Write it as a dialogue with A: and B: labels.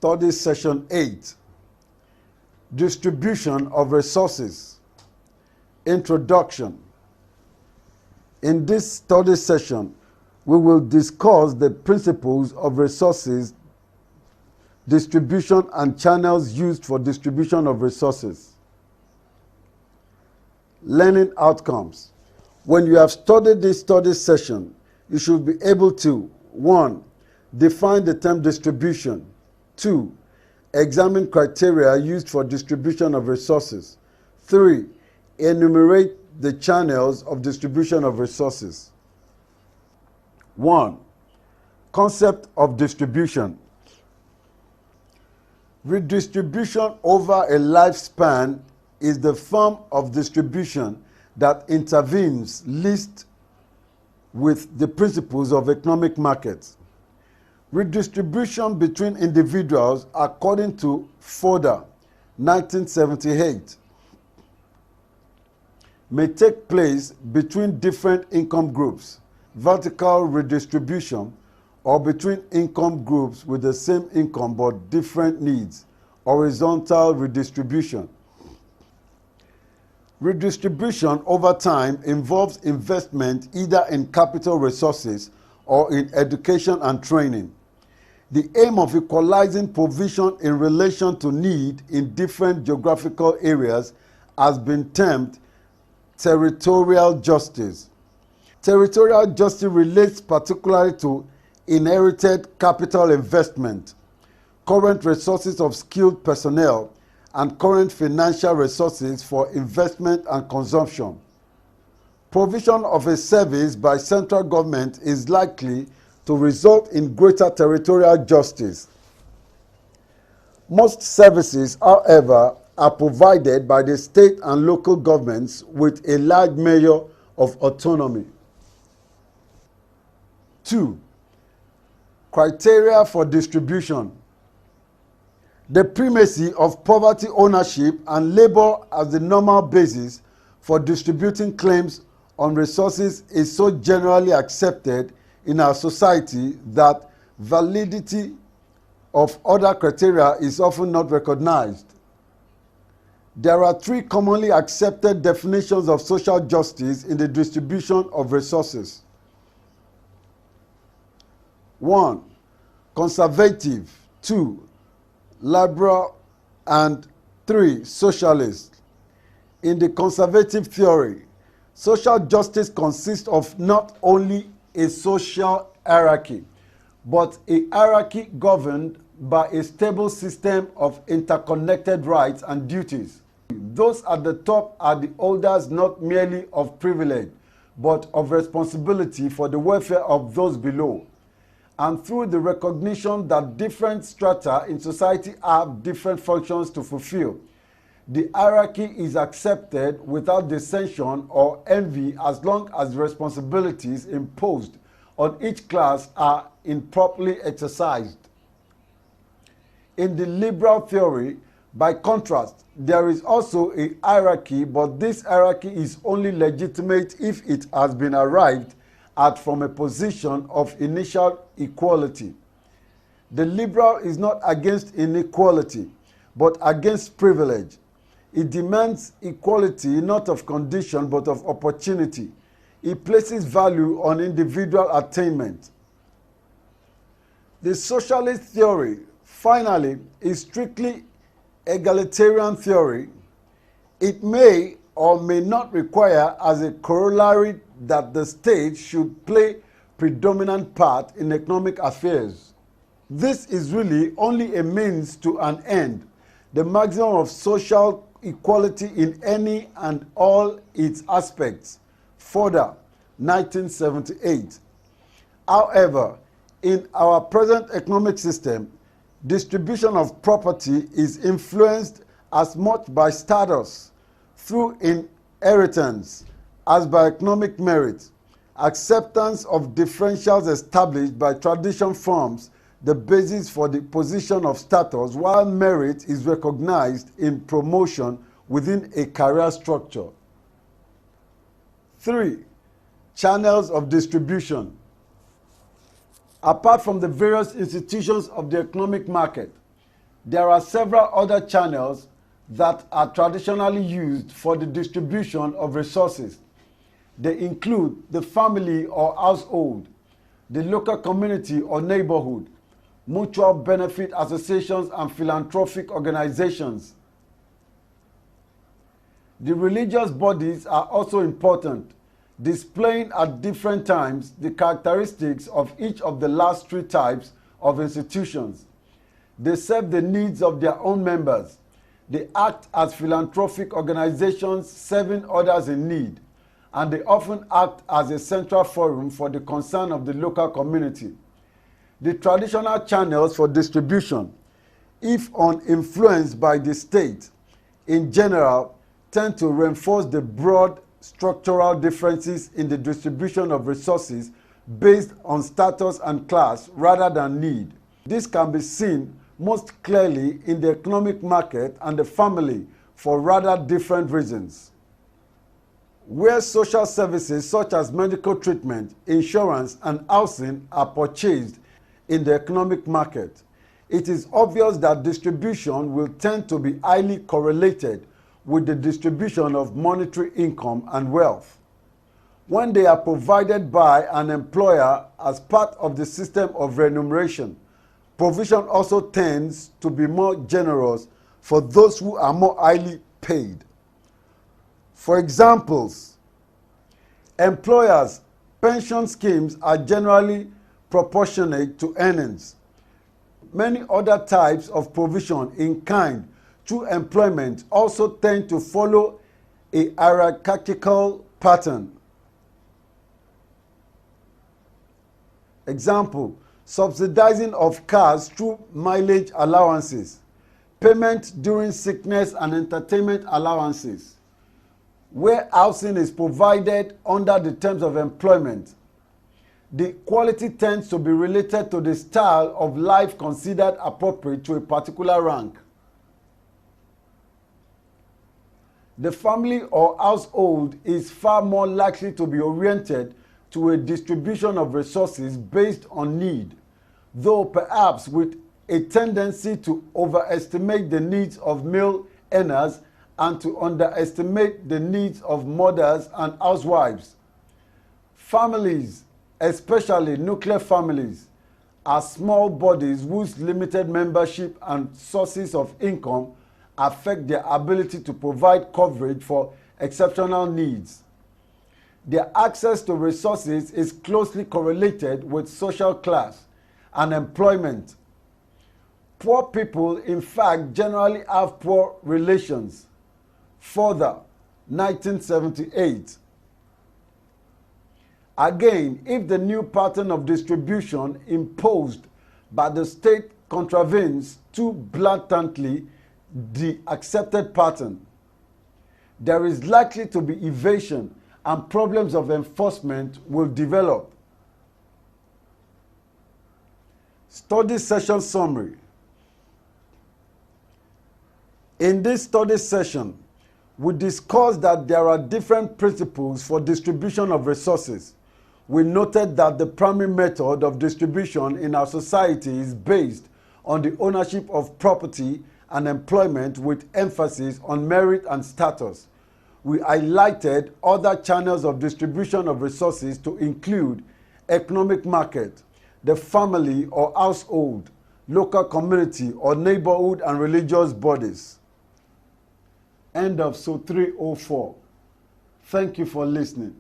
A: Study Session 8, Distribution of Resources. Introduction. In this study session, we will discuss the principles of resources distribution and channels used for distribution of resources. Learning outcomes. When you have studied this study session, you should be able to 1. Define the term distribution. 2. Examine criteria used for distribution of resources. 3. Enumerate the channels of distribution of resources. 1. Concept of distribution. Redistribution over a lifespan is the form of distribution that intervenes least with the principles of economic markets. Redistribution between individuals, according to Fodor, 1978, may take place between different income groups, vertical redistribution, or between income groups with the same income but different needs, horizontal redistribution. Redistribution over time involves investment either in capital resources or in education and training. The aim of equalizing provision in relation to need in different geographical areas has been termed territorial justice. Territorial justice relates particularly to inherited capital investment, current resources of skilled personnel, and current financial resources for investment and consumption. Provision of a service by central government is likely to result in greater territorial justice. Most services, however, are provided by the state and local governments with a large measure of autonomy. 2. Criteria for distribution. The primacy of poverty ownership and labor as the normal basis for distributing claims on resources is so generally accepted in our society that validity of other criteria is often not recognized. There are 3 commonly accepted definitions of social justice in the distribution of resources. 1. Conservative. 2. Liberal. And 3. Socialist. In the conservative theory, social justice consists of not only a social hierarchy, but a hierarchy governed by a stable system of interconnected rights and duties. Those at the top are the holders not merely of privilege, but of responsibility for the welfare of those below. And through the recognition that different strata in society have different functions to fulfill, the hierarchy is accepted without dissension or envy as long as responsibilities imposed on each class are improperly exercised. In the liberal theory, by contrast, there is also a hierarchy, but this hierarchy is only legitimate if it has been arrived at from a position of initial equality. The liberal is not against inequality, but against privilege. It demands equality not of condition but of opportunity. It places value on individual attainment. The socialist theory, finally, is strictly egalitarian theory. It may or may not require as a corollary that the state should play predominant part in economic affairs. This is really only a means to an end, the maximum of social equality in any and all its aspects. Fodor, 1978. However, in our present economic system, distribution of property is influenced as much by status through inheritance as by economic merit. Acceptance of differentials established by tradition forms the basis for the position of status, while merit is recognized in promotion within a career structure. 3. Channels of distribution. Apart from the various institutions of the economic market, There are several other channels that are traditionally used for the distribution of resources. They include the family or household, the local community or neighborhood, mutual benefit associations and philanthropic organizations. The religious bodies are also important, displaying at different times the characteristics of each of the last three types of institutions. They serve the needs of their own members. They act as philanthropic organizations serving others in need, and they often act as a central forum for the concern of the local community. The traditional channels for distribution, if uninfluenced by the state, in general, tend to reinforce the broad structural differences in the distribution of resources based on status and class rather than need. This can be seen most clearly in the economic market and the family for rather different reasons. Where social services such as medical treatment, insurance, and housing are purchased in the economic market, it is obvious that distribution will tend to be highly correlated with the distribution of monetary income and wealth. When they are provided by an employer as part of the system of remuneration, provision also tends to be more generous for those who are more highly paid. For examples, employers' pension schemes are generally proportionate to earnings. Many other types of provision in kind through employment also tend to follow a hierarchical pattern. Example, subsidizing of cars through mileage allowances, payment during sickness and entertainment allowances. Where housing is provided under the terms of employment, the quality tends to be related to the style of life considered appropriate to a particular rank. The family or household is far more likely to be oriented to a distribution of resources based on need, though perhaps with a tendency to overestimate the needs of male earners and to underestimate the needs of mothers and housewives. Families, especially nuclear families, are small bodies whose limited membership and sources of income affect their ability to provide coverage for exceptional needs. Their access to resources is closely correlated with social class and employment. Poor people, in fact, generally have poor relations. Further, 1978. Again, if the new pattern of distribution imposed by the state contravenes too blatantly the accepted pattern, there is likely to be evasion and problems of enforcement will develop. Study session summary. In this study session, we discussed that there are different principles for distribution of resources. We noted that the primary method of distribution in our society is based on the ownership of property and employment with emphasis on merit and status. We highlighted other channels of distribution of resources to include economic market, the family or household, local community or neighborhood and religious bodies. End of SO 304. Thank you for listening.